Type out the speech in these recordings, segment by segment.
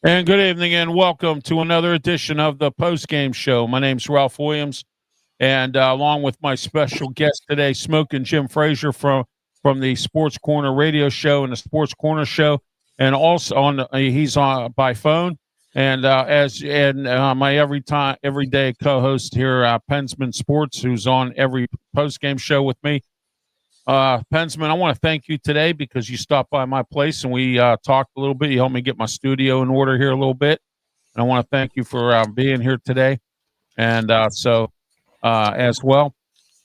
And good evening and welcome to another edition of the post-game show. My name's Ralph Williams, and along with my special guest today, Smokin' Jim Frazier from the Sports Corner radio show and the Sports Corner show, and also he's on by phone, and my everyday co-host here, PENSMA Sports, who's on every post-game show with me. PENSMA, I want to thank you today because you stopped by my place and we talked a little bit. You helped me get my studio in order here a little bit. And I want to thank you for being here today. And as well,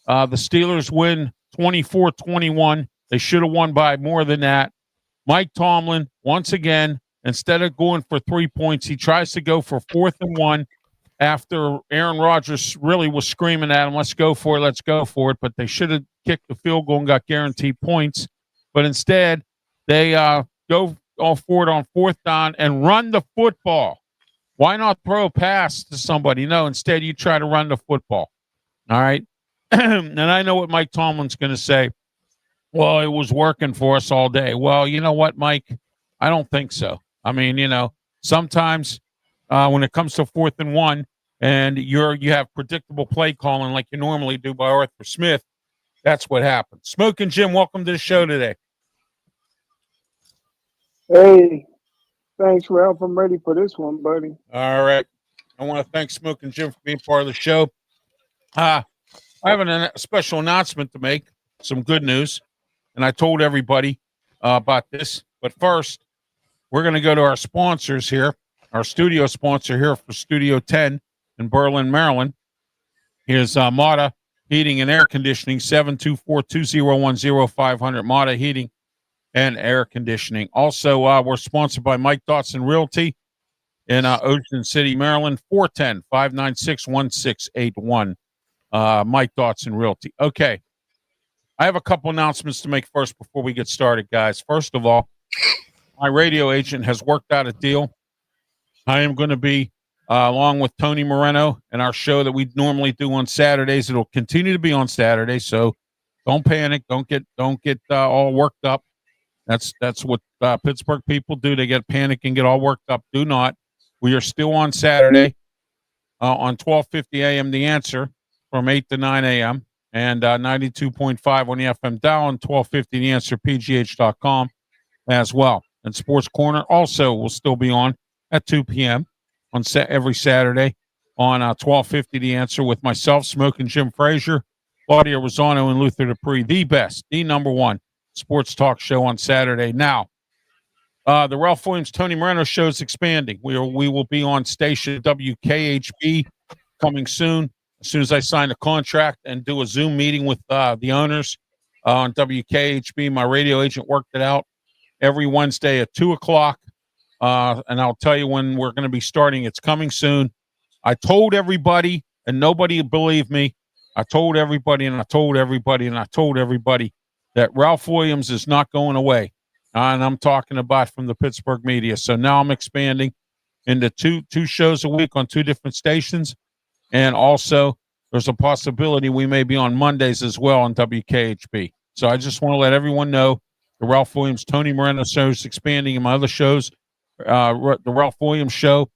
the Steelers win 24-21. They should have won by more than that. Mike Tomlin, once again, instead of going for 3 points, he tries to go for 4th and 1 after Aaron Rodgers really was screaming at him, let's go for it. But they should have kicked the field goal and got guaranteed points. But instead, they go all for it on 4th down and run the football. Why not throw a pass to somebody? No, instead you try to run the football. All right? And I know what Mike Tomlin's going to say. Well, it was working for us all day. Well, you know what, Mike? I don't think so. I mean, sometimes when it comes to 4th and 1 and you have predictable play calling like you normally do by Arthur Smith, that's what happens. Smokin' Jim, welcome to the show today. Hey, thanks, Ralph. I'm ready for this one, buddy. All right. I want to thank Smokin' Jim for being part of the show. I have a special announcement to make, some good news, and I told everybody about this. But first, we're going to go to our sponsors here, our studio sponsor here for Studio 10 in Berlin, Maryland. Here's Mata Heating and Air Conditioning, 724-2010-500, Mata Heating and Air Conditioning. Also, we're sponsored by Mike Dotson Realty in Ocean City, Maryland, 410-596-1681. Mike Dotson Realty. Okay. I have a couple announcements to make first before we get started, guys. First of all, my radio agent has worked out a deal. I am going to be along with Tony Moreno and our show that we normally do on Saturdays. It'll continue to be on Saturdays, so don't panic. Don't get all worked up. That's what Pittsburgh people do. They get panic and get all worked up. Do not. We are still on Saturday on 12:50 a.m. The Answer from 8 to 9 a.m. and 92.5 on the FM dial and 12:50 The Answer PGH.com as well. And Sports Corner also will still be on at 2 p.m. on every Saturday on 12:50 The Answer with myself, Smokin' Jim Frazier, Claudia Rosano, and Luther Dupree. The best, the number one sports talk show on Saturday. Now, the Ralph Williams Tony Moreno show is expanding. We will be on station WKHB coming soon as I sign a contract and do a Zoom meeting with the owners on WKHB. My radio agent worked it out every Wednesday at 2 o'clock. And I'll tell you when we're going to be starting. It's coming soon. I told everybody, and nobody believed me. I told everybody that Ralph Williams is not going away. And I'm talking about from the Pittsburgh media. So now I'm expanding into two shows a week on 2 different stations. And also, there's a possibility we may be on Mondays as well on WKHB. So I just want to let everyone know the Ralph Williams Tony Moreno show is expanding, and my other shows, the Ralph Williams show,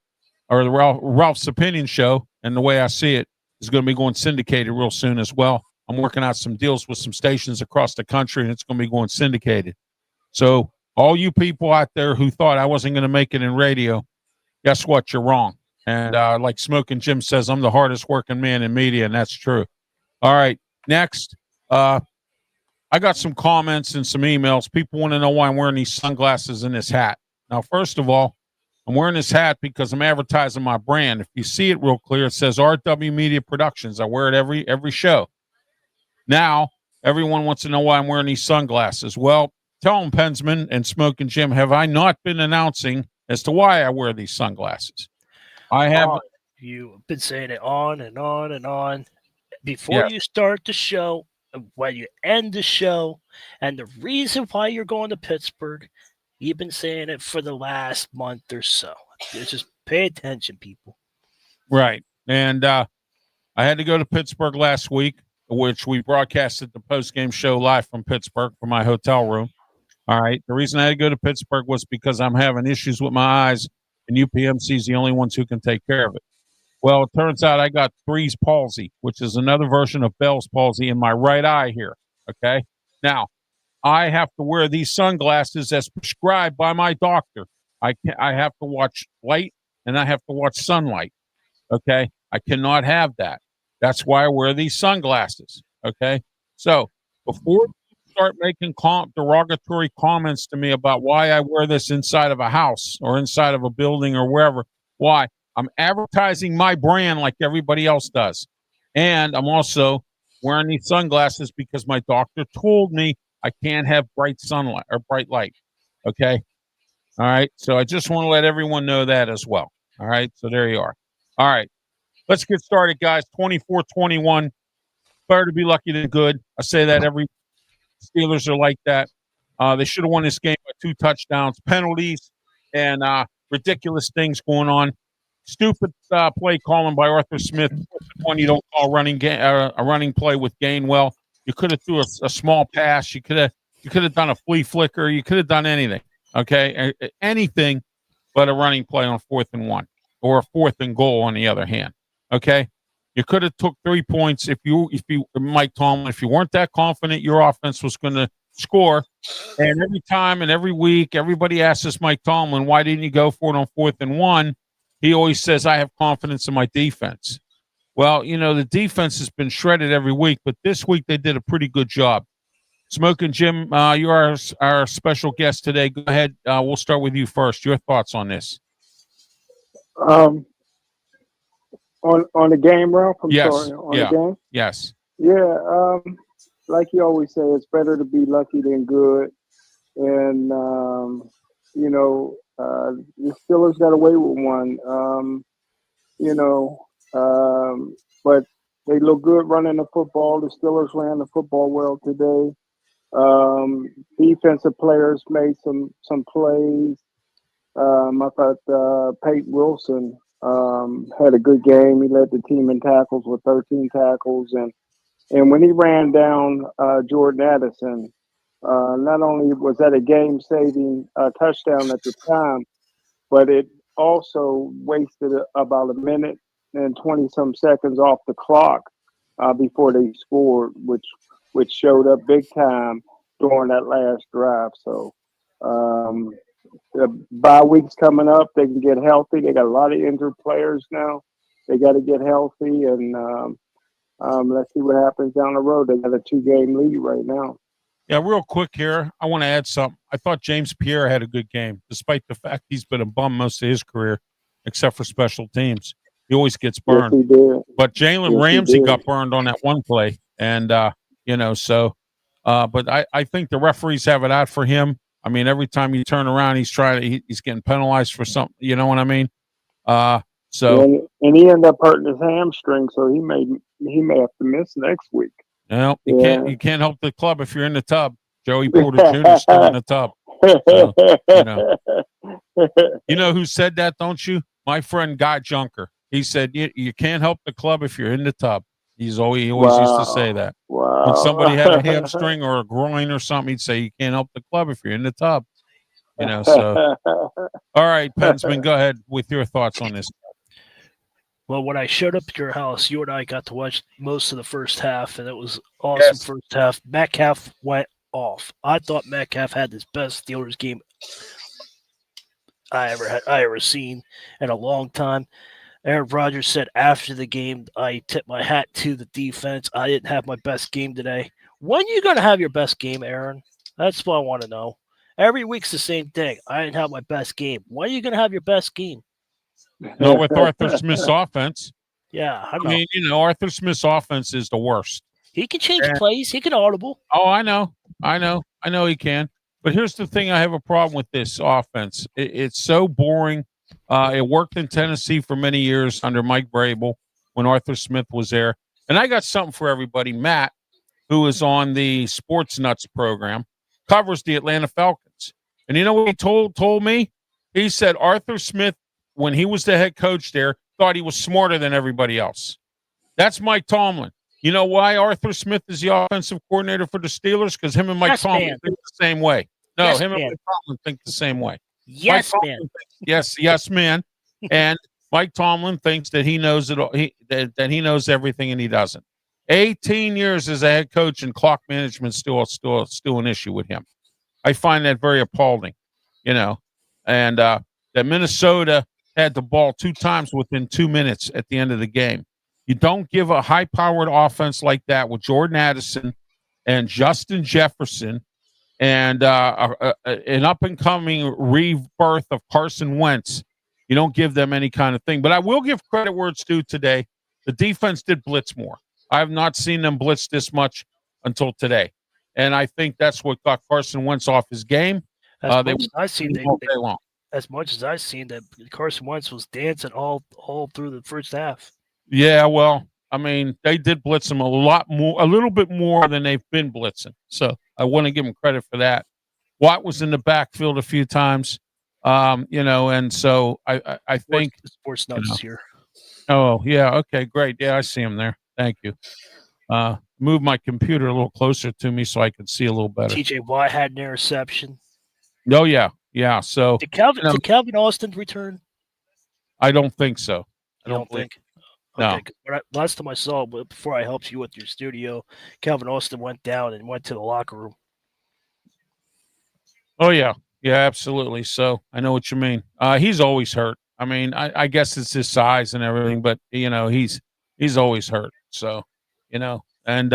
or the Ralph's Opinion show, and the way I see it, is going to be going syndicated real soon as well. I'm working out some deals with some stations across the country, and it's going to be going syndicated. So all you people out there who thought I wasn't going to make it in radio, guess what? You're wrong. And like Smokin' Jim says, I'm the hardest working man in media, and that's true. All right, next. I got some comments and some emails. People want to know why I'm wearing these sunglasses and this hat. Now, first of all, I'm wearing this hat because I'm advertising my brand. If you see it real clear, it says RW Media Productions. I wear it every show. Now, everyone wants to know why I'm wearing these sunglasses. Well, tell them, PENSMA and Smokin' Jim, have I not been announcing as to why I wear these sunglasses? I have. You've been saying it on and on and on. Before you start the show, when you end the show, and the reason why you're going to Pittsburgh, you've been saying it for the last month or so. Just pay attention, people. Right. And I had to go to Pittsburgh last week, which we broadcasted the post-game show live from Pittsburgh from my hotel room. All right. The reason I had to go to Pittsburgh was because I'm having issues with my eyes and UPMC is the only ones who can take care of it. Well, it turns out I got Three's palsy, which is another version of Bell's palsy in my right eye here. Okay. Now, I have to wear these sunglasses as prescribed by my doctor. I have to watch light and I have to watch sunlight. Okay. I cannot have that. That's why I wear these sunglasses. Okay. So before you start making derogatory comments to me about why I wear this inside of a house or inside of a building or wherever, why? I'm advertising my brand like everybody else does. And I'm also wearing these sunglasses because my doctor told me I can't have bright sunlight or bright light. Okay. All right. So I just want to let everyone know that as well. All right. So there you are. All right. Let's get started, guys. 24-21. Better to be lucky than good. I say that every Steelers are like that. They should have won this game by 2 touchdowns, penalties, and ridiculous things going on. Stupid play calling by Arthur Smith. One you don't call a running play with Gainwell. You could have threw a small pass. You could have done a flea flicker. You could have done anything. Okay, anything but a running play on 4th and 1 or a 4th and goal. On the other hand, okay, you could have took 3 points if you Mike Tomlin, if you weren't that confident your offense was going to score. And every time and every week, everybody asks us, Mike Tomlin, why didn't you go for it on 4th and 1? He always says, I have confidence in my defense. Well, the defense has been shredded every week, but this week they did a pretty good job. Smokin' Jim, you're our special guest today. Go ahead. We'll start with you first. Your thoughts on this? On the game, Ralph? Yes. On the game? Yes. Yeah. Like you always say, it's better to be lucky than good. And, the Steelers got away with one, but they look good running the football. The Steelers ran the football well today. Defensive players made some plays. I thought Peyton Wilson had a good game. He led the team in tackles with 13 tackles. And when he ran down Jordan Addison, not only was that a game-saving touchdown at the time, but it also wasted about a minute and 20-some seconds off the clock before they scored, which showed up big time during that last drive. So the bye week's coming up. They can get healthy. They got a lot of injured players now. They got to get healthy, and let's see what happens down the road. They got a 2-game lead right now. Yeah, real quick here, I want to add something. I thought James Pierre had a good game, despite the fact he's been a bum most of his career, except for special teams. He always gets burned. Yes, he did. But Jalen Ramsey got burned on that one play. And, but I think the referees have it out for him. I mean, every time you turn around, he's getting penalized for something. You know what I mean? And he ended up hurting his hamstring, so he may have to miss next week. No, you can't help the club if you're in the tub. Joey Porter Jr. is still in the tub. So, you know who said that, don't you? My friend Guy Junker. He said you can't help the club if you're in the tub. He always used to say that. Wow. When somebody had a hamstring or a groin or something, he'd say you can't help the club if you're in the tub. So all right, Pensman, go ahead with your thoughts on this. Well, when I showed up at your house, you and I got to watch most of the first half, and it was awesome. Yes. First half. Metcalf went off. I thought Metcalf had his best Steelers game I ever seen in a long time. Aaron Rodgers said after the game, I tipped my hat to the defense. I didn't have my best game today. When are you going to have your best game, Aaron? That's what I want to know. Every week's the same thing. I didn't have my best game. When are you going to have your best game? No, with Arthur Smith's offense. Yeah, I mean, Arthur Smith's offense is the worst. He can change plays. He can audible. Oh, I know he can. But here's the thing: I have a problem with this offense. It's so boring. It worked in Tennessee for many years under Mike Vrabel when Arthur Smith was there. And I got something for everybody. Matt, who is on the Sports Nuts program, covers the Atlanta Falcons. And you know what he told me? He said Arthur Smith, when he was the head coach there, thought he was smarter than everybody else. That's Mike Tomlin. You know why Arthur Smith is the offensive coordinator for the Steelers? Because him and Mike Tomlin think the same way. No, him and Mike Tomlin think the same way. Yes, man. Yes, man. And Mike Tomlin thinks that he knows it all, that he knows everything, and he doesn't. 18 years as a head coach, and clock management still an issue with him. I find that very appalling, and that Minnesota had the ball 2 times within 2 minutes at the end of the game. You don't give a high-powered offense like that with Jordan Addison and Justin Jefferson and an up-and-coming rebirth of Carson Wentz. You don't give them any kind of thing. But I will give credit where it's due today. The defense did blitz more. I have not seen them blitz this much until today. And I think that's what got Carson Wentz off his game. As much as I've seen that Carson Wentz was dancing all through the first half. Yeah, well, I mean, they did blitz him a little bit more than they've been blitzing. So I want to give him credit for that. Watt was in the backfield a few times, and so I think Sports Nuts is here. Oh, yeah. Okay, great. Yeah, I see him there. Thank you. Move my computer a little closer to me so I can see a little better. TJ Watt had an interception. Oh, yeah. Yeah. So did Calvin Austin return? I don't think so. I don't think. Okay, no. Last time I saw, before I helped you with your studio, Calvin Austin went down and went to the locker room. Oh, yeah. Yeah, absolutely. So I know what you mean. He's always hurt. I mean, I guess it's his size and everything, but, he's always hurt. So, and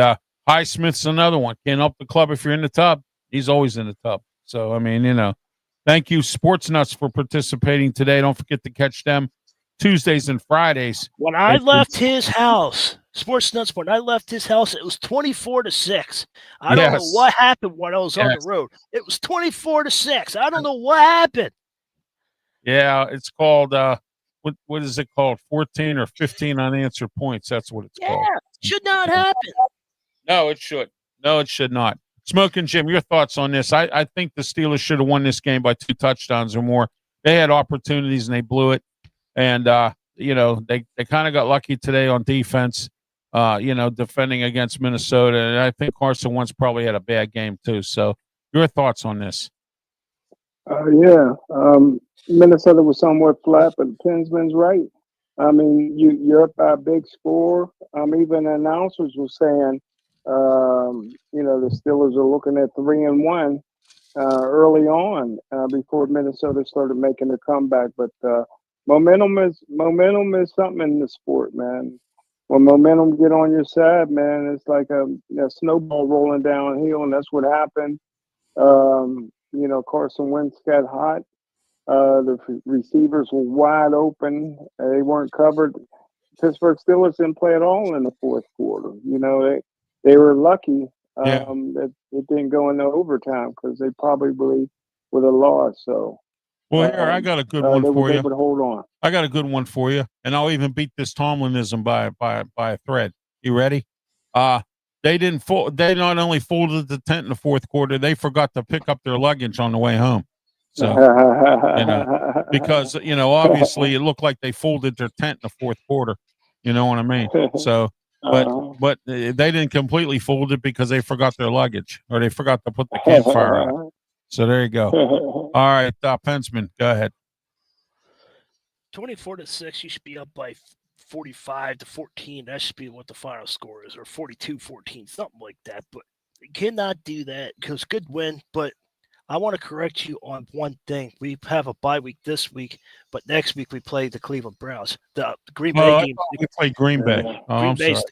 Highsmith's another one. Can't help the club if you're in the tub. He's always in the tub. So, I mean, thank you, Sports Nuts, for participating today. Don't forget to catch them Tuesdays and Fridays. When I left his house, Sports Nuts, when I left his house, it was 24-6. I don't know what happened when I was on the road. It was 24-6. I don't know what happened. Yeah, it's called what is it called? 14 or 15 unanswered points. That's what it's called. Yeah, should not happen. No, it should. No, it should not. Smoking Jim, your thoughts on this? I think the Steelers should have won this game by 2 touchdowns or more. They had opportunities and they blew it. And they kind of got lucky today on defense. Defending against Minnesota. And I think Carson Wentz probably had a bad game too. So, your thoughts on this? Minnesota was somewhat flat, but PENSMA's right. I mean, you're up by a big score. Even the announcers were saying, the Steelers are looking at 3-1 early on before Minnesota started making a comeback. But momentum is something in the sport, man. When momentum get on your side, man, it's like a snowball rolling downhill, and that's what happened. Carson Wentz got hot. The receivers were wide open. They weren't covered. Pittsburgh Steelers didn't play at all in the fourth quarter. They were lucky that it didn't go into overtime because they probably would have lost. So, well, here I got a good one for you. Able to hold on. I got a good one for you, and I'll even beat this Tomlinism by a thread. You ready? They not only folded the tent in the fourth quarter, they forgot to pick up their luggage on the way home. So, because obviously it looked like they folded their tent in the fourth quarter. You know what I mean? So, but they didn't completely fold it because they forgot their luggage or they forgot to put the campfire out. So there you go. All right, Pensman, go ahead. 24-6. You should be up by 45-14. That should be what the final score is, or 42-14, something like that. But you cannot do that because good win. But I want to correct you on one thing. We have a bye week this week, but next week we play the Cleveland Browns. The Green Bay game. We play Green Bay. Green Bay's,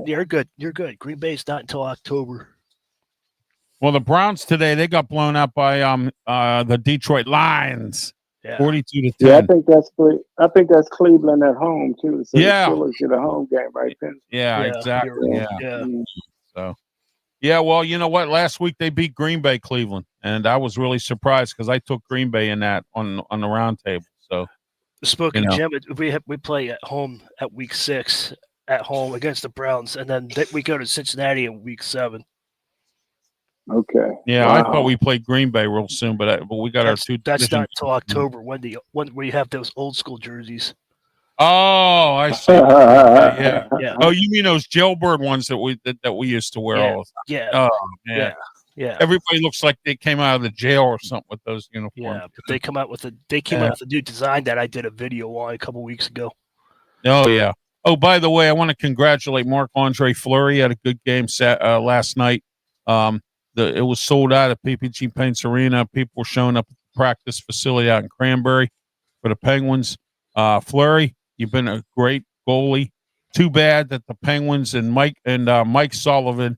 you're good. You're good. Green Bay's not until October. Well, the Browns today, they got blown out by the Detroit Lions. Yeah. 42-10. Yeah, I think that's Cleveland at home too. So the Steelers get a home game, right? Yeah, exactly. Yeah. So, well, you know what? Last week they beat Green Bay, Cleveland, and I was really surprised because I took Green Bay in that on the round table. So, Smoking Jim, we play at home at week 6 at home against the Browns, and then we go to Cincinnati in week 7. Okay. Yeah, wow. I thought we played Green Bay real soon, but we got our two. That's not until October when we have those old school jerseys. Oh, I see. Yeah. Oh, you mean those jailbird ones that we used to wear all the time? Yeah. Oh, man. Yeah. Everybody looks like they came out of the jail or something with those uniforms. Yeah, but they came out with a new design that I did a video on a couple weeks ago. Oh yeah. Oh, by the way, I want to congratulate Marc-Andre Fleury. He had a good game last night. It was sold out at PPG Paints Arena. People were showing up at the practice facility out in Cranberry for the Penguins. Fleury, you've been a great goalie. Too bad that the Penguins and Mike Sullivan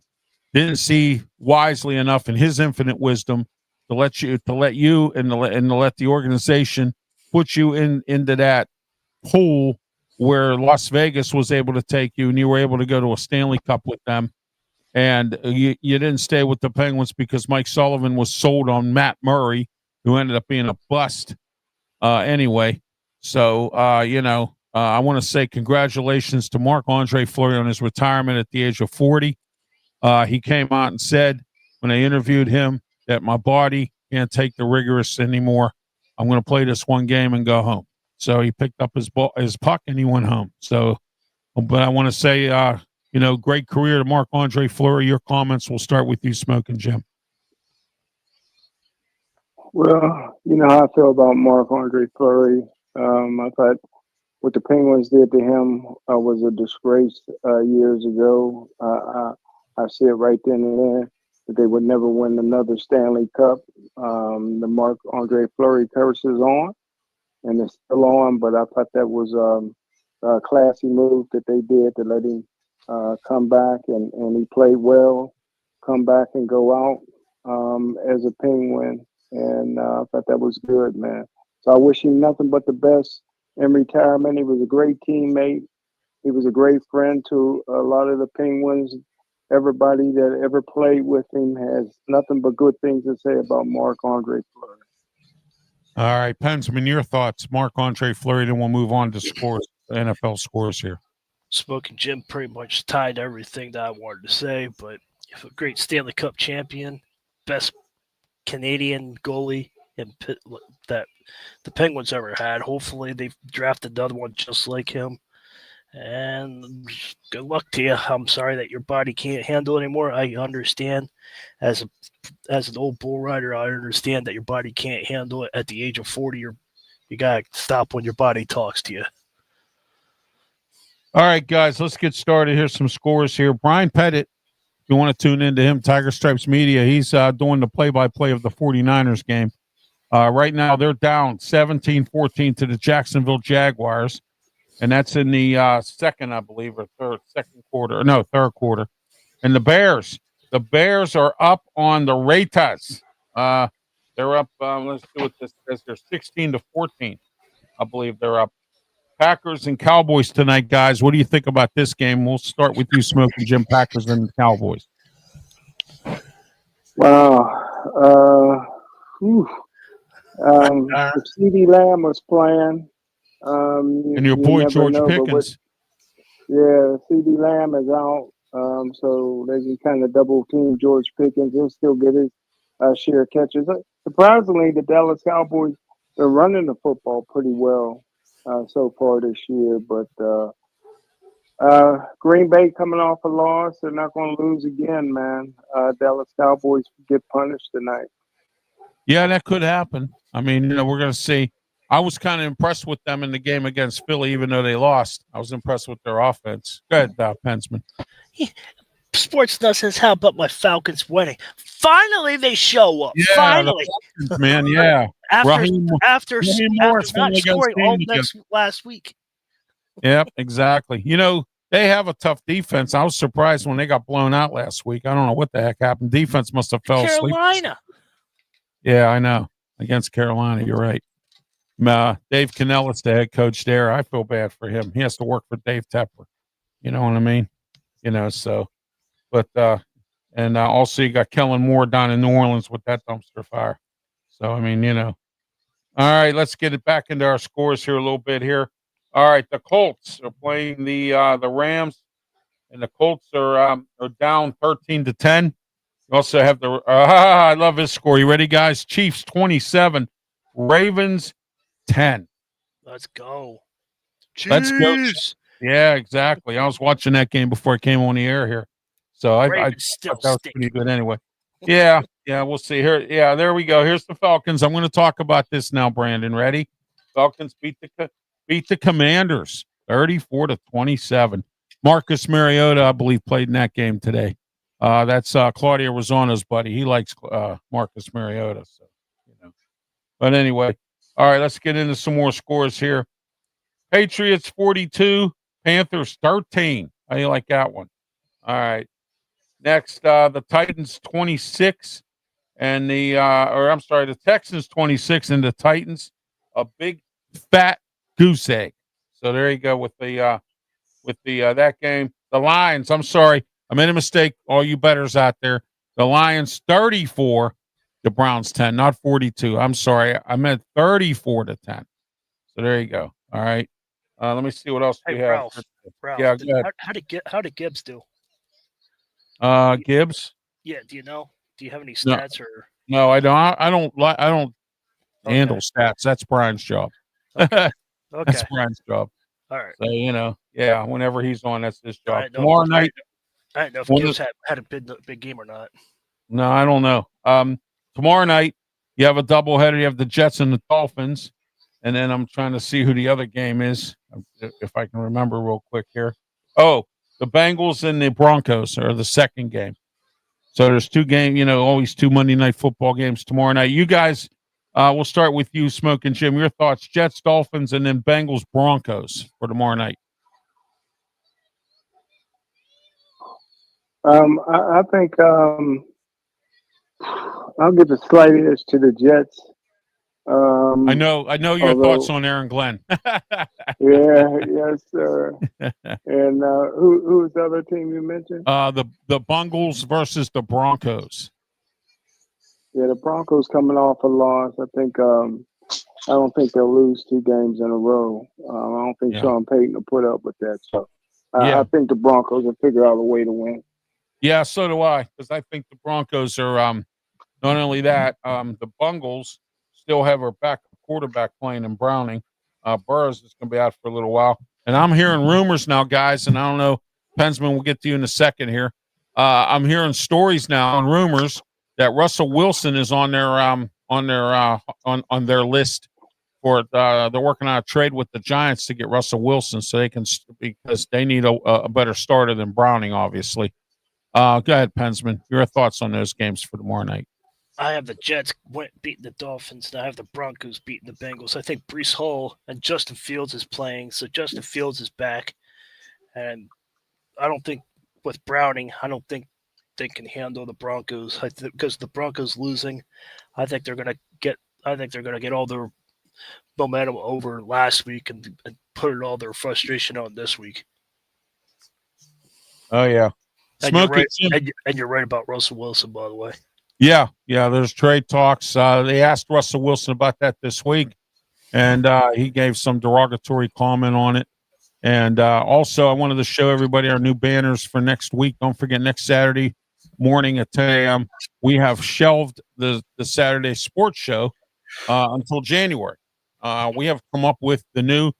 didn't see wisely enough in his infinite wisdom to let you and to let the organization put you into that pool where Las Vegas was able to take you, and you were able to go to a Stanley Cup with them. And you didn't stay with the Penguins because Mike Sullivan was sold on Matt Murray, who ended up being a bust anyway. So, I want to say congratulations to Marc-Andre Fleury on his retirement at the age of 40. He came out and said when I interviewed him that my body can't take the rigorous anymore. I'm going to play this one game and go home. So he picked up his puck and he went home. So, but I want to say, great career to Marc-Andre Fleury. Your comments will start with you, Smokin' Jim. Well, you know how I feel about Marc-Andre Fleury. I thought what the Penguins did to him was a disgrace years ago. I see it right then and there that they would never win another Stanley Cup. The Marc-Andre Fleury curse is on, and it's still on, but I thought that was a classy move that they did to let him come back, and he played well, come back and go out as a Penguin, and I thought that was good, man. So I wish him nothing but the best in retirement. He was a great teammate. He was a great friend to a lot of the Penguins. Everybody that ever played with him has nothing but good things to say about Marc-Andre Fleury. All right, Pensman, your thoughts. Marc-Andre Fleury, then we'll move on to scores, NFL scores here. Smokin' Jim pretty much tied everything that I wanted to say, but a great Stanley Cup champion, best Canadian goalie that the Penguins ever had. Hopefully they draft another one just like him. And good luck to you. I'm sorry that your body can't handle it anymore. I understand as an old bull rider, I understand that your body can't handle it at the age of 40. You got to stop when your body talks to you. All right, guys, let's get started. Here's some scores here. Brian Pettit, if you want to tune into him, Tiger Stripes Media, he's doing the play-by-play of the 49ers game. Right now, they're down 17-14 to the Jacksonville Jaguars, and that's in the second, I believe, or third quarter. And the Bears are up on the Raiders. They're up, let's see what this says. They're 16-14, I believe they're up. Packers and Cowboys tonight, guys. What do you think about this game? We'll start with you, Smokin' Jim. Packers and Cowboys. Wow. If CeeDee Lamb was playing, and your boy George Pickens. CeeDee Lamb is out, so they can kind of double team George Pickens. He'll still get his share of catches. Surprisingly, the Dallas Cowboys are running the football pretty well so far this year, but Green Bay coming off a loss, they're not going to lose again, man. Dallas Cowboys get punished tonight. Yeah, that could happen. I mean, we're going to see. I was kind of impressed with them in the game against Philly, even though they lost. I was impressed with their offense. Go ahead, Pensman. Sports doesn't how about my Falcons winning. Finally, they show up. Yeah, finally, Falcons, man. Yeah, after not scoring all last week. Yep, exactly. They have a tough defense. I was surprised when they got blown out last week. I don't know what the heck happened. Defense must have fell asleep. Carolina. Yeah, I know. Against Carolina, you're right. Dave Canellis, the head coach there. I feel bad for him. He has to work for Dave Tepper. You know what I mean? So. But and also you got Kellen Moore down in New Orleans with that dumpster fire. So I mean, All right, let's get it back into our scores here a little bit here. All right, the Colts are playing the Rams, and the Colts are down 13-10. You also have I love this score. You ready, guys? Chiefs 27, Ravens 10. Let's go. Chiefs. Let's go. Yeah, exactly. I was watching that game before I came on the air here. So I thought that was pretty good anyway. Yeah, we'll see here. Yeah, there we go. Here's the Falcons. I'm going to talk about this now, Brandon. Ready? Falcons beat the Commanders 34-27. Marcus Mariota, I believe, played in that game today. That's Claudia Rosano's buddy. He likes Marcus Mariota. So, But anyway, all right, let's get into some more scores here. Patriots 42, Panthers 13. How do you like that one? All right. Next, the Titans 26 and the Texans 26 and the Titans a big fat goose egg. So there you go with the that game. The Lions, I'm sorry, I made a mistake. All you bettors out there, the Lions 34, the Browns 10, not 42. I'm sorry, I meant 34-10. So there you go. All right. Let me see what else we have. Ralph, yeah, go ahead. How did Gibbs do? Gibbs? Yeah, do you know? Do you have any stats or? No, I don't handle stats. That's Brian's job. Okay. That's Brian's job. All right. So whenever he's on, that's his job. Tomorrow night. I don't know if Gibbs had a big game or not. No, I don't know. Tomorrow night you have a doubleheader. You have the Jets and the Dolphins, and then I'm trying to see who the other game is, if I can remember real quick here. Oh, the Bengals and the Broncos are the second game. So there's two games, always two Monday Night Football games tomorrow night. You guys, we'll start with you, Smokin' Jim. Your thoughts, Jets, Dolphins, and then Bengals, Broncos for tomorrow night. I think I'll give a slight edge to the Jets. I know your thoughts on Aaron Glenn. Yes, sir. And who's the other team you mentioned? The Bengals versus the Broncos. Yeah, the Broncos coming off a loss. I think I don't think they'll lose 2 games in a row. I don't think Sean Payton will put up with that. So I think the Broncos will figure out a way to win. Yeah, so do I, because I think the Broncos are not only that, the Bengals still have our backup quarterback playing in Browning. Burrows is going to be out for a little while. And I'm hearing rumors now, guys, and I don't know, PENSMA, we'll get to you in a second here. I'm hearing stories now and rumors that Russell Wilson is on their list for they're working on a trade with the Giants to get Russell Wilson so they can, because they need a better starter than Browning, obviously. Go ahead, PENSMA. Your thoughts on those games for tomorrow night? I have the Jets beating the Dolphins, and I have the Broncos beating the Bengals. I think Breece Hall and Justin Fields is playing, so Justin Fields is back. And I don't think with Browning, I don't think they can handle the Broncos. Because the Broncos losing, I think they're gonna get all their momentum over last week and put all their frustration on this week. Oh yeah. And you're right about Russell Wilson, by the way. Yeah, there's trade talks. They asked Russell Wilson about that this week, and he gave some derogatory comment on it. And also, I wanted to show everybody our new banners for next week. Don't forget, next Saturday morning at 10 a.m., we have shelved the Saturday sports show until January. We have come up with the new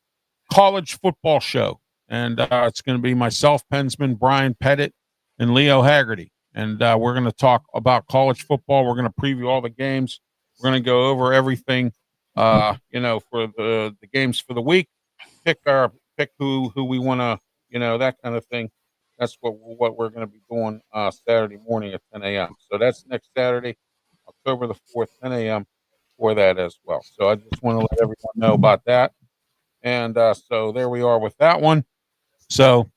college football show, and it's going to be myself, PENSMA, Brian Pettit, and Leo Haggerty. And we're going to talk about college football. We're going to preview all the games. We're going to go over everything, for the games for the week. Pick who we want to, that kind of thing. That's what we're going to be doing Saturday morning at 10 a.m. So that's next Saturday, October the 4th, 10 a.m. for that as well. So I just want to let everyone know about that. And so there we are with that one. So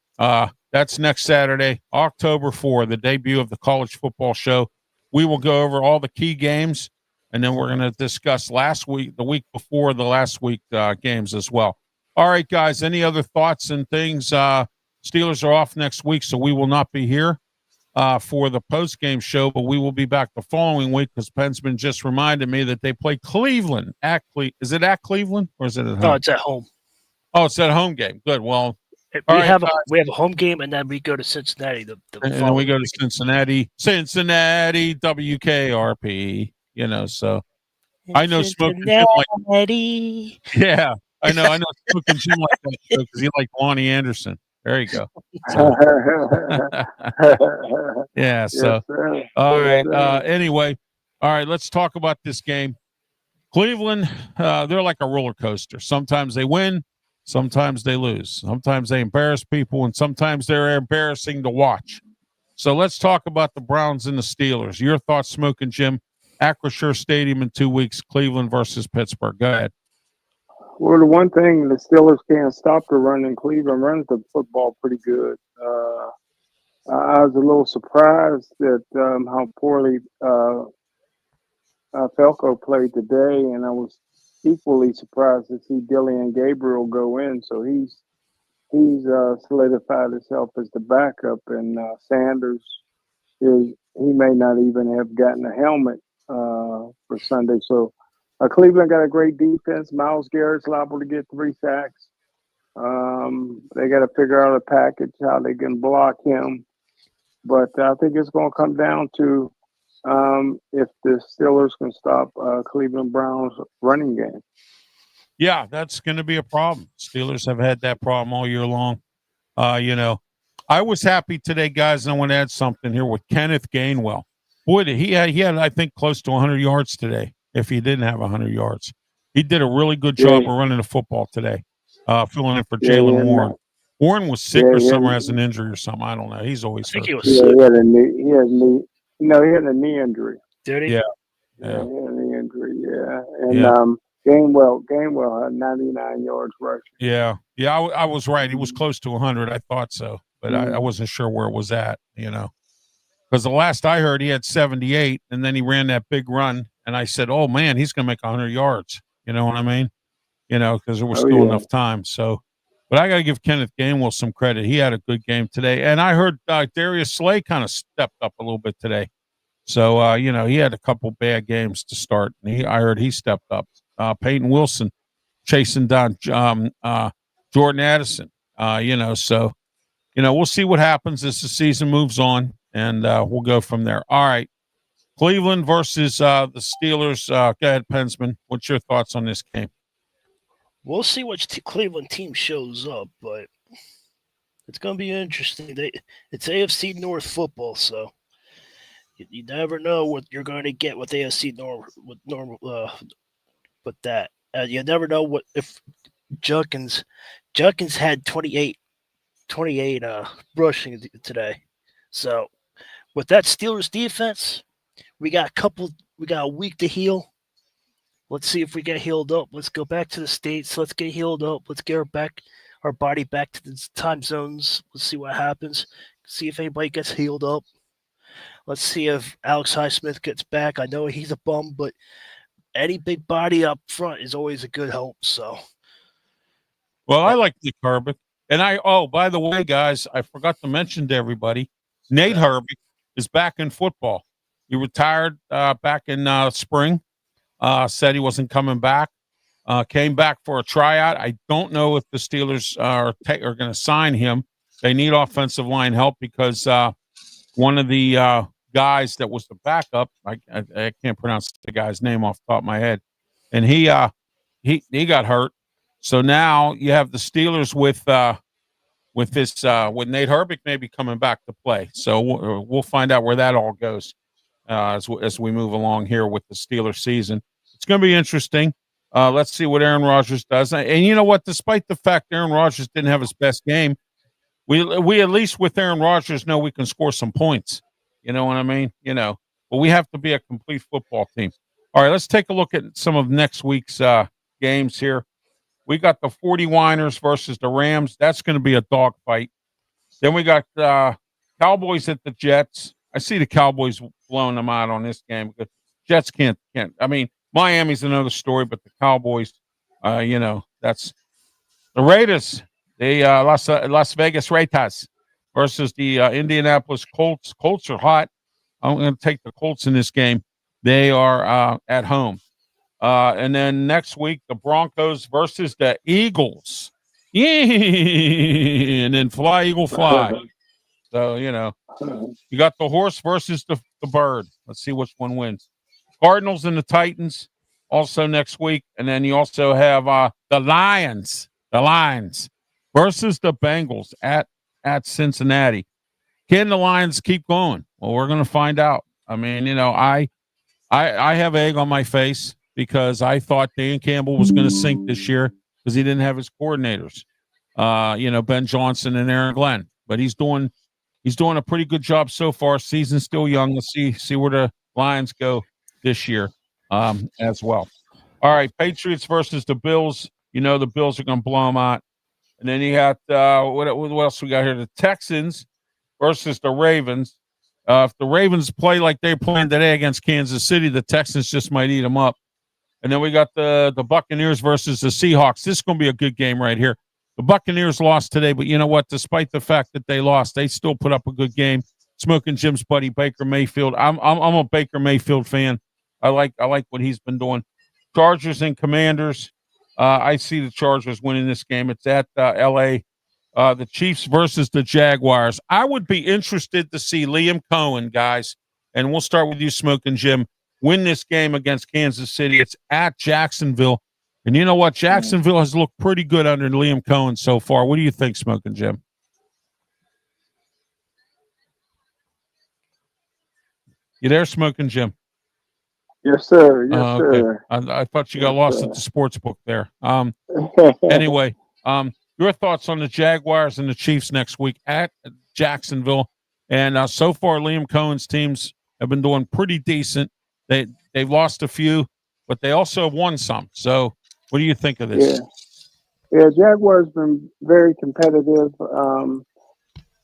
that's next Saturday, October 4th, the debut of the college football show. We will go over all the key games, and then we're going to discuss the week before the last week games as well. All right, guys, any other thoughts and things? Steelers are off next week, so we will not be here for the post-game show, but we will be back the following week because PENSMA just reminded me that they play Cleveland. Is it at Cleveland or is it at home? No, it's at home. Oh, it's at home game. Good. Well, we have a home game, and then we go to Cincinnati. And then we go to Cincinnati, WKRP. So I know Smokin' Jim like. Yeah, I know Smokin' Jim like that because he liked Lonnie Anderson. There you go. So, yeah. So, Yes, sir. all Yes, right. sir. Anyway, all right. Let's talk about this game. Cleveland, they're like a roller coaster. Sometimes they win, sometimes they lose. Sometimes they embarrass people, and sometimes they're embarrassing to watch. So let's talk about the Browns and the Steelers. Your thoughts, Smoking Jim? Acrisure Stadium in 2 weeks, Cleveland versus Pittsburgh. Go ahead. Well, the one thing the Steelers can't stop the run, and Cleveland runs the football pretty good. I was a little surprised at how poorly Falco played today, and I was equally surprised to see Dillian Gabriel go in. So he's solidified himself as the backup, and Sanders is he may not even have gotten a helmet for Sunday. So Cleveland got a great defense. Myles Garrett's liable to get 3 sacks. They got to figure out a package how they can block him. But I think it's going to come down to if the Steelers can stop Cleveland Browns running game. Yeah, that's going to be a problem. Steelers have had that problem all year long. I was happy today, guys, and I want to add something here with Kenneth Gainwell. Boy, he had I think close to 100 yards today. If he didn't have 100 yards, he did a really good job of running the football today, filling in for Jalen Warren. Warren was sick or something, has an injury or something. I don't know. He's always hurt. He was sick. He had a knee. No, he had a knee injury. Did he? Yeah. He had a knee injury. Yeah, and Gainwell had 99 yards rushing. Yeah. I was right. He was close to 100. I thought so, but I wasn't sure where it was at. Because the last I heard, he had 78, and then he ran that big run, and I said, "Oh man, he's going to make 100 yards." You know what I mean? Because there was still enough time. So, but I got to give Kenneth Gainwell some credit. He had a good game today, and I heard Darius Slay kind of stepped up a little bit today. So, he had a couple bad games to start, and I heard he stepped up. Peyton Wilson chasing down Jordan Addison. So we'll see what happens as the season moves on, and we'll go from there. All right, Cleveland versus the Steelers. Go ahead, Pensman. What's your thoughts on this game? We'll see which Cleveland team shows up, but it's going to be interesting. It's AFC North football, so you never know what you're going to get with AFC North with that. You never know what if Junkins had 28 rushing today. So with that Steelers defense, we got a week to heal. Let's see if we get healed up. Let's go back to the States. Let's get healed up. Let's get our body back to the time zones. Let's see what happens. See if anybody gets healed up. Let's see if Alex Highsmith gets back. I know he's a bum, but any big body up front is always a good help. So, well, I like Nick Herbig. And by the way, guys, I forgot to mention to everybody, Nate Herbig is back in football. He retired back in spring. Said he wasn't coming back. Came back for a tryout. I don't know if the Steelers are going to sign him. They need offensive line help because one of the guys that was the backup, I can't pronounce the guy's name off the top of my head, and he got hurt. So now you have the Steelers with Nate Herbig maybe coming back to play. So we'll find out where that all goes as we move along here with the Steelers season. It's going to be interesting. Let's see what Aaron Rodgers does. And you know what? Despite the fact Aaron Rodgers didn't have his best game, we at least with Aaron Rodgers know we can score some points. You know what I mean? But we have to be a complete football team. All right, let's take a look at some of next week's games here. We got the 49ers versus the Rams. That's going to be a dogfight. Then we got Cowboys at the Jets. I see the Cowboys blowing them out on this game because Jets can't. I mean, Miami's another story, but the Cowboys, that's the Raiders. The Las Vegas Raiders versus the Indianapolis Colts. Colts are hot. I'm going to take the Colts in this game. They are at home. And then next week, the Broncos versus the Eagles. Yeah. And then fly, Eagle, fly. So, you got the horse versus the bird. Let's see which one wins. Cardinals and the Titans also next week. And then you also have the Lions versus the Bengals at at Cincinnati. Can the Lions keep going? Well, we're going to find out. I mean, I have egg on my face because I thought Dan Campbell was going to sink this year because he didn't have his coordinators, Ben Johnson and Aaron Glenn. But he's doing a pretty good job so far. Season's still young. Let's see where the Lions go this year as well. All right, Patriots versus the Bills. The Bills are going to blow them out. And then you got what else we got here? The Texans versus the Ravens. If the Ravens play like they're playing today against Kansas City, the Texans just might eat them up. And then we got the Buccaneers versus the Seahawks. This is going to be a good game right here. The Buccaneers lost today, but you know what? Despite the fact that they lost, they still put up a good game. Smoking Jim's buddy Baker Mayfield. I'm a Baker Mayfield fan. I like what he's been doing. Chargers and Commanders. I see the Chargers winning this game. It's at L.A. The Chiefs versus the Jaguars. I would be interested to see Liam Cohen, guys, and we'll start with you, Smoking Jim, win this game against Kansas City. It's at Jacksonville. And you know what? Jacksonville has looked pretty good under Liam Cohen so far. What do you think, Smoking Jim? You there, Smoking Jim? Yes, sir. Yes, okay. sir. I thought you got lost at the sports book there. Anyway, your thoughts on the Jaguars and the Chiefs next week at Jacksonville. And so far, Liam Cohen's teams have been doing pretty decent. They've lost a few, but they also have won some. So what do you think of this? Yeah, Jaguars been very competitive.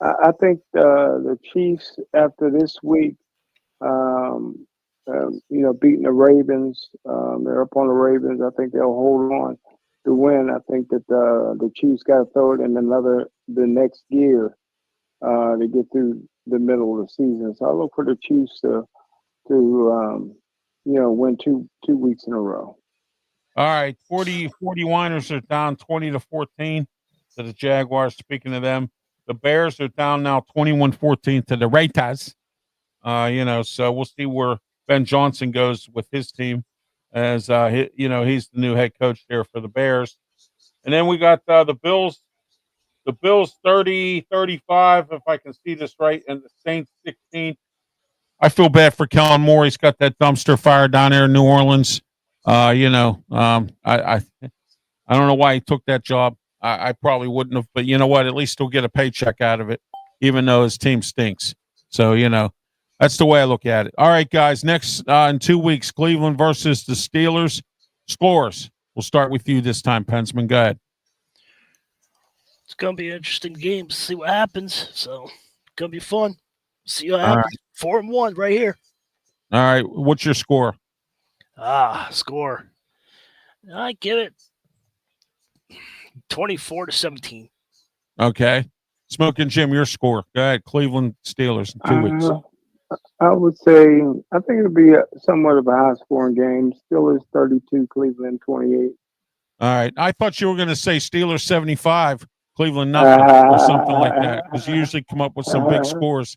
I think the Chiefs, after this week, beating the Ravens, they're up on the Ravens. I think they'll hold on to win. I think that the Chiefs got to throw it in the next gear to get through the middle of the season. So I look for the Chiefs to win two weeks in a row. All right, 49ers are down 20-14 to the Jaguars. Speaking of them, the Bears are down now 21-14 to the Raiders. So we'll see where Ben Johnson goes with his team as he's the new head coach there for the Bears. And then we got the Bills. The Bills 30-35, if I can see this right, and the Saints 16. I feel bad for Kellen Moore. He's got that dumpster fire down there in New Orleans. I don't know why he took that job. I probably wouldn't have, but you know what? At least he'll get a paycheck out of it, even though his team stinks. So, that's the way I look at it. All right, guys, next in 2 weeks, Cleveland versus the Steelers. Scores. We'll start with you this time, Pensman. Go ahead. It's going to be an interesting game to see what happens. So, it's going to be fun. See what happens. Right. 4-1 right here. All right. What's your score? Score. I give it 24-17. Okay. Smoking Jim, your score. Go ahead. Cleveland Steelers in 2 weeks. I would say, I think it'll be somewhat of a high-scoring game. Steelers 32, Cleveland 28. All right. I thought you were going to say Steelers 75, Cleveland nothing, or something like that, because you usually come up with some big scores.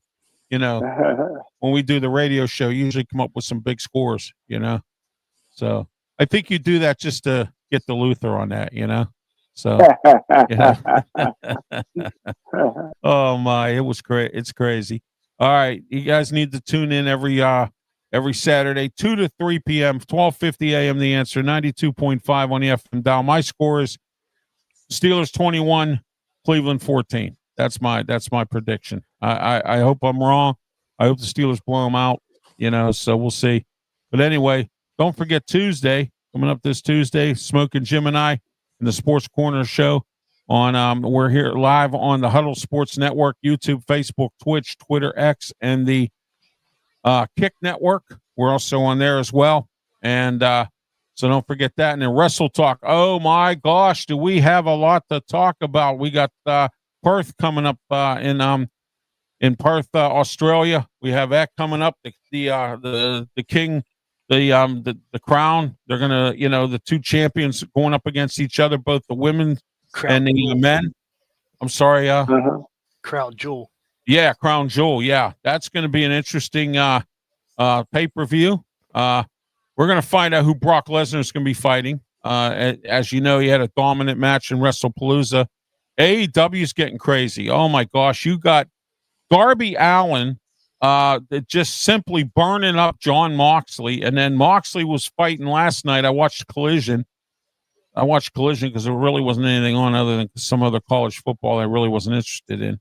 When we do the radio show, you usually come up with some big scores, So I think you do that just to get the Luther on that, So, oh my, it was great. It's crazy. All right, you guys need to tune in every Saturday, 2 to 3 p.m., 12:50 a.m. The Answer, 92.5 on the FM dial. My score is Steelers 21, Cleveland 14. That's my prediction. I hope I'm wrong. I hope the Steelers blow them out. So we'll see. But anyway, don't forget Tuesday coming up this Tuesday. Smoking Jim and I in the Sports Corner show. We're here live on the Huddle Sports Network, YouTube, Facebook, Twitch, Twitter, X, and the Kick Network. We're also on there as well. And so don't forget that. And then Wrestle Talk. Oh, my gosh, do we have a lot to talk about. We got Perth coming up in Perth, Australia. We have that coming up. The King, the Crown. They're going to, the two champions going up against each other, both the women and the men. I'm sorry. Crown Jewel. Yeah, Crown Jewel. Yeah, that's going to be an interesting pay-per-view. We're going to find out who Brock Lesnar is going to be fighting. As you know, he had a dominant match in WrestlePalooza AEW is getting crazy. Oh my gosh, you got Darby Allin that just simply burning up John Moxley, and then Moxley was fighting last night. I watched Collision because there really wasn't anything on other than some other college football I really wasn't interested in.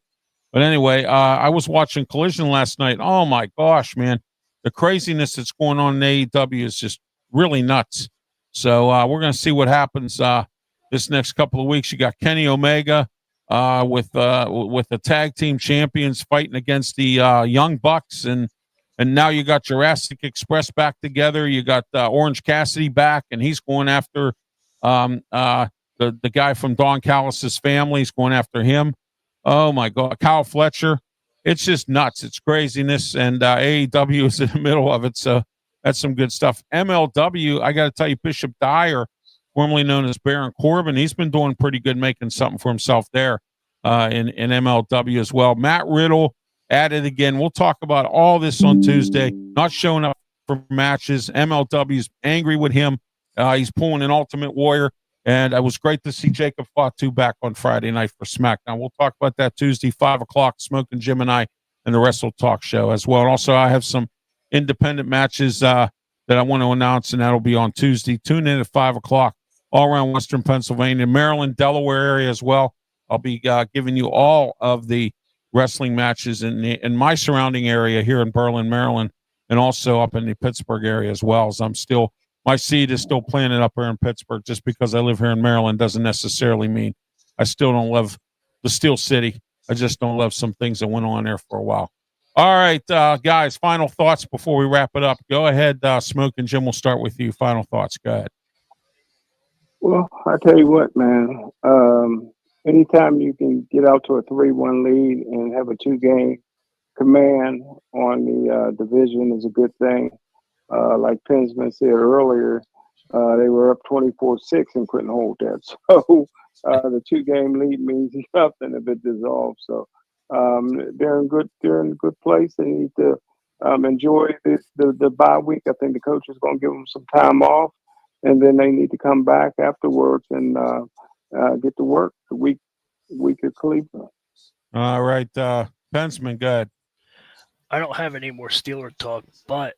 But anyway, I was watching Collision last night. Oh my gosh, man. The craziness that's going on in AEW is just really nuts. So we're going to see what happens this next couple of weeks. You got Kenny Omega with the tag team champions fighting against the Young Bucks, and now you got Jurassic Express back together. You got Orange Cassidy back, and he's going after the guy from Don Callis' family. He's going after him. Oh my God, Kyle Fletcher. It's just nuts. It's craziness, and AEW is in the middle of it. So that's some good stuff. MLW, I got to tell you, Bishop Dyer, formerly known as Baron Corbin, he's been doing pretty good, making something for himself there in MLW as well. Matt Riddle at it again. We'll talk about all this on Tuesday. Not showing up for matches. MLW's angry with him. He's pulling an Ultimate Warrior. And it was great to see Jacob Fatu back on Friday night for SmackDown. We'll talk about that Tuesday, 5 o'clock, Smoking Jim and I, and the Wrestle Talk Show as well. And also, I have some independent matches that I want to announce, and that'll be on Tuesday. Tune in at 5 o'clock, all around Western Pennsylvania, Maryland, Delaware area as well. I'll be giving you all of the wrestling matches in my surrounding area here in Berlin, Maryland, and also up in the Pittsburgh area as well, as my seed is still planted up here in Pittsburgh. Just because I live here in Maryland doesn't necessarily mean I still don't love the Steel City. I just don't love some things that went on there for a while. All right, guys, final thoughts before we wrap it up. Go ahead, Smoking Jim. We'll start with you. Final thoughts. Go ahead. Well, I tell you what, man. Anytime you can get out to a 3-1 lead and have a 2-game command on the division is a good thing. Like PENSMA said earlier, they were up 24-6 and couldn't hold that. So the 2-game lead means nothing if it dissolves. So they're in good place. They need to enjoy the bye week. I think the coach is going to give them some time off, and then they need to come back afterwards and get to work the week of Cleveland. All right, PENSMA, go ahead. I don't have any more Steeler talk, but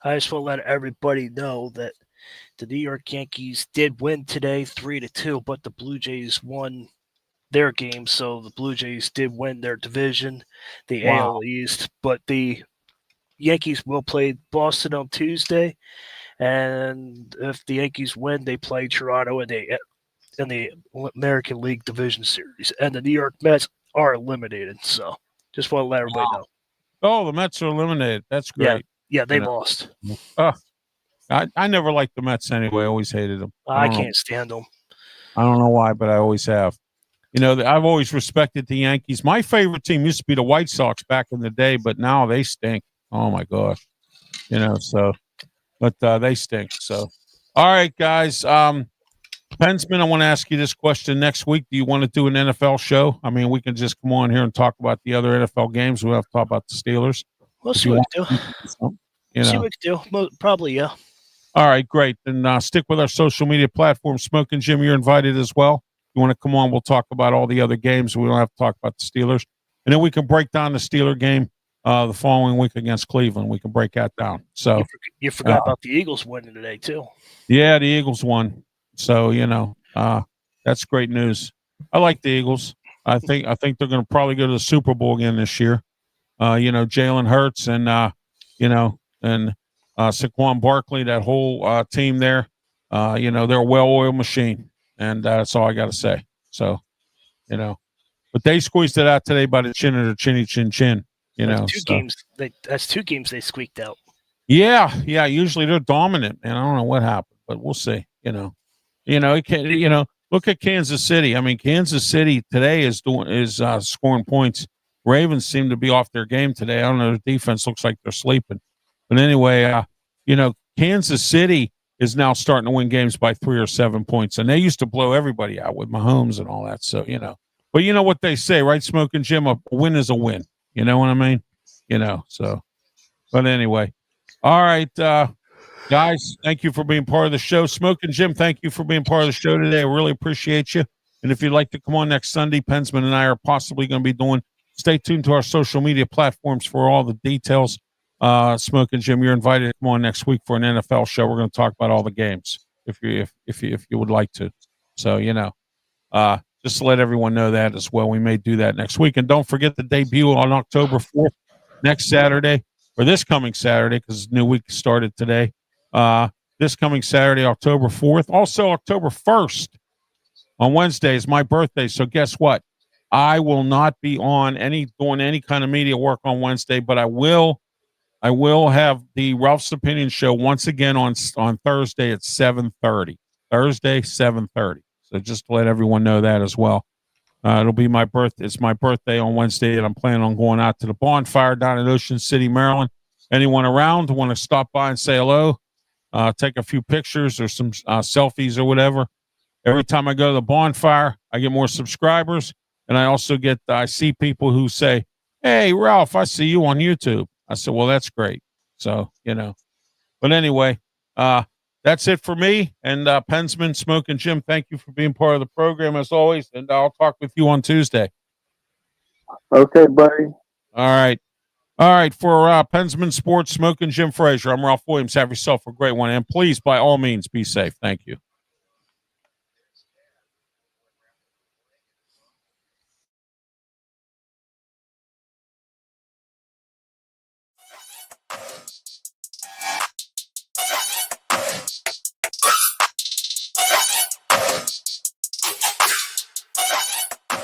I just want to let everybody know that the New York Yankees did win today 3-2, but the Blue Jays won their game, so the Blue Jays did win their division, the AL East, but the Yankees will play Boston on Tuesday, and if the Yankees win, they play Toronto in the American League Division Series, and the New York Mets are eliminated, so just want to let everybody know. Oh, the Mets are eliminated. That's great. Yeah, they lost. I never liked the Mets anyway. I always hated them. I can't stand them. I don't know why, but I always have. You know, I've always respected the Yankees. My favorite team used to be the White Sox back in the day, but now they stink. Oh, my gosh. You know, so, but they stink. So, all right, guys. PENSMA, I want to ask you this question next week. Do you want to do an NFL show? I mean, we can just come on here and talk about the other NFL games. We'll have to talk about the Steelers. We'll see what we do. See what we do. Probably, yeah. All right, great. Then stick with our social media platform. Smoking Jim, you're invited as well. You want to come on, we'll talk about all the other games. We don't have to talk about the Steelers. And then we can break down the Steeler game the following week against Cleveland. We can break that down. So you forgot about the Eagles winning today, too. Yeah, the Eagles won. So, you know, that's great news. I like the Eagles. I think they're going to probably go to the Super Bowl again this year. You know, Jalen Hurts and Saquon Barkley, that whole team there, you know, they're a well-oiled machine. And that's all I got to say. So, you know, but they squeezed it out today by the chin of their chinny chin chin, you know. That's 2 games they squeaked out. Yeah. Usually they're dominant, man. I don't know what happened, but we'll see, you know. Look at Kansas City. I mean, Kansas City today is scoring points. Ravens seem to be off their game today. I don't know. Their defense looks like they're sleeping. But anyway, you know, Kansas City is now starting to win games by 3 or 7 points. And they used to blow everybody out with Mahomes and all that. So, you know. But you know what they say, right, Smoking Jim? A win is a win. You know what I mean? You know, so. But anyway. All right, guys, thank you for being part of the show. Smoking Jim, thank you for being part of the show today. I really appreciate you. And if you'd like to come on next Sunday, Pensman and I are possibly going to be doing. Stay tuned to our social media platforms for all the details. Smokin' Jim, you're invited to come on next week for an NFL show. We're going to talk about all the games if you would like to. So just to let everyone know that as well. We may do that next week, and don't forget the debut on October 4th, next Saturday, or this coming Saturday, because new week started today. This coming Saturday, October 4th. Also, October 1st on Wednesday is my birthday. So guess what? I will not be doing any kind of media work on Wednesday, but I will have the Ralph's Opinion show once again on Thursday at 7:30. Thursday, 7:30. So just to let everyone know that as well. It'll be my birthday. It's my birthday on Wednesday, and I'm planning on going out to the bonfire down in Ocean City, Maryland. Anyone around want to stop by and say hello, take a few pictures or some selfies or whatever. Every time I go to the bonfire, I get more subscribers, and I see people who say, "Hey, Ralph, I see you on YouTube." I said, "Well, that's great." So, but anyway, that's it for me. And Pensman, Smokin' Jim, thank you for being part of the program as always. And I'll talk with you on Tuesday. Okay, buddy. All right. For Pensman Sports, Smokin' Jim Frazier, I'm Ralph Williams. Have yourself a great one. And please, by all means, be safe. Thank you.